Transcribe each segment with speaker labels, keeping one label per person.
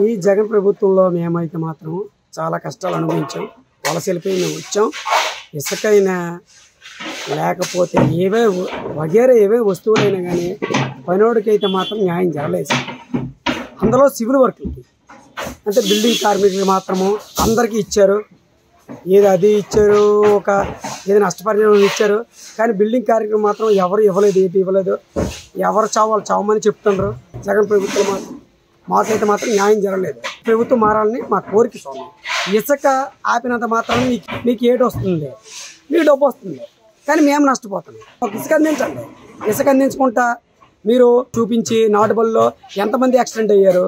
Speaker 1: ఈ జగన్ ప్రభుత్వంలో మేమైతే మాత్రం చాలా కష్టాలు అనుభవించాం. వలస వెళ్ళిపోయి మేము వచ్చాం. ఇసుకైనా లేకపోతే ఏవే వస్తువులైనా కానీ పనివాడికైతే మాత్రం న్యాయం జరగలేదు. అందులో సివిల్ వర్క్లకి అంటే బిల్డింగ్ కార్మికులకి మాత్రము అందరికీ ఇచ్చారు. అది ఇచ్చారు, ఏదో నష్టపరిహారం ఇచ్చారు. కానీ బిల్డింగ్ కార్మికులు మాత్రం ఎవరు ఇవ్వలేదు, ఏంటి ఇవ్వలేదు. ఎవరు చావమని చెప్తున్నారు. జగన్ ప్రభుత్వం మాకైతే మాత్రం న్యాయం జరగలేదు. ప్రభుత్వం మారాలని మా కోరిక. స్వామి, ఇసుక ఆపినంత మాత్రం మీకు ఏటి వస్తుంది, మీకు డబ్బు వస్తుంది, కానీ మేము నష్టపోతున్నాం. ఒక ఇసుక అందించండి. ఇసుక అందించుకుంటా మీరు చూపించి నాటుబల్లో ఎంతమంది యాక్సిడెంట్ అయ్యారు,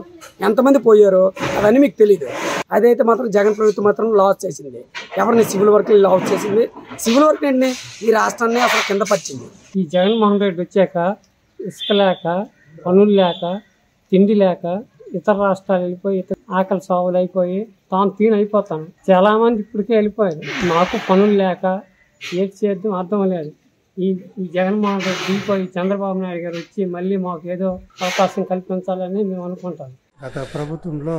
Speaker 1: ఎంతమంది పోయారు అవన్నీ మీకు తెలియదు. అదైతే మాత్రం జగన్ ప్రభుత్వం మాత్రం లాస్ చేసింది. ఎవరిని సివిల్ వర్క్ లాస్ చేసింది. సివిల్ వర్క్ ఏంటి ఈ రాష్ట్రాన్ని అసలు కింద పరిచింది.
Speaker 2: ఈ జగన్మోహన్ రెడ్డి వచ్చాక ఇసుక లేక, పనులు లేక, తిండి లేక ఇతర రాష్ట్రాలు వెళ్ళిపోయి ఆకలి సాగులు అయిపోయి తాను అయిపోతాను. చాలా మంది ఇప్పటికే వెళ్ళిపోయారు. మాకు పనులు లేక ఏది చేద్దాం అర్థం లేదు. ఈ జగన్మోహన్ రెడ్డి దిగిపోయి చంద్రబాబు నాయుడు గారు వచ్చి మళ్ళీ మాకు ఏదో అవకాశం కల్పించాలని మేము అనుకుంటాం.
Speaker 3: గత ప్రభుత్వంలో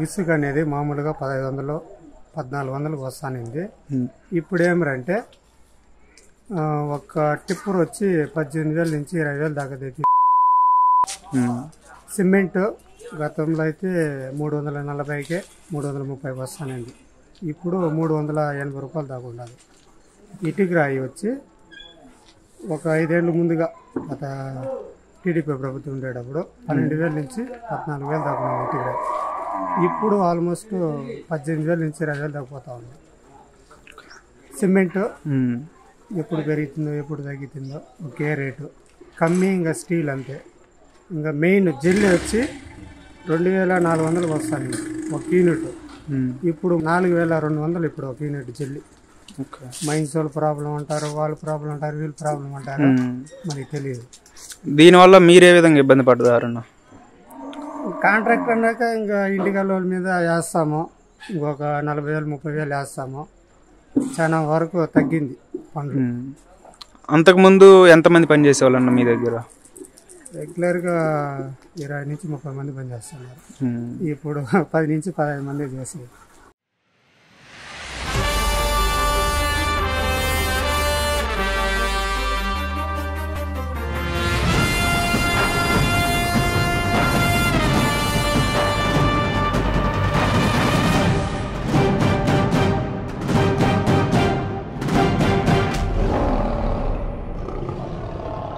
Speaker 3: ఇసుక అనేది మామూలుగా 1500 1400 వస్తానింది. ఇప్పుడు ఏమిరంటే ఒక టిప్పర్ వచ్చి 18,000 నుంచి 20,000 దాకా తెచ్చి సిమెంట్ గతంలో అయితే 340కే 330 వస్తానండి. ఇప్పుడు 380 రూపాయలు దాకా ఉండాలి. ఇటుక రాయి వచ్చి ఒక 5 ఏళ్ళు ముందుగా గత టీడీపీ ప్రభుత్వం ఉండేటప్పుడు 12,000 నుంచి 14,000 దాకా ఉంది ఇటుక రాయి. ఇప్పుడు ఆల్మోస్ట్ 18,000 నుంచి 20,000 దాకా పోతా ఉంది. సిమెంట్ ఎప్పుడు పెరుగుతుందో ఎప్పుడు తగ్గుతుందో ఒకే రేటు కమ్మీ. ఇంకా స్టీల్ అంతే. ఇంకా మెయిన్ జెల్లి వచ్చి 2,400 వస్తాను ఒక యూనిట్. ఇప్పుడు 4,200 ఇప్పుడు ఒక యూనిట్ జెల్లి. మైన్స్ వాళ్ళు ప్రాబ్లం అంటారు, వాళ్ళ ప్రాబ్లం అంటారు, వీళ్ళ ప్రాబ్లం అంటారు, మనకి తెలియదు.
Speaker 4: దీనివల్ల మీరే విధంగా ఇబ్బంది పడ్డారన్న?
Speaker 3: కాంట్రాక్ట్ అన్నాక ఇంకా ఇంటికాల వాళ్ళ మీద వేస్తాము, ఇంకొక 40,000 30,000 వేస్తాము. చాలా వరకు తగ్గింది పనులు.
Speaker 4: అంతకుముందు ఎంతమంది పని చేసేవాళ్ళన్న మీ దగ్గర?
Speaker 3: రెగ్యులర్గా 20 నుంచి 30 మంది పనిచేస్తున్నారు. ఇప్పుడు 10 నుంచి 15 మంది చేసేది.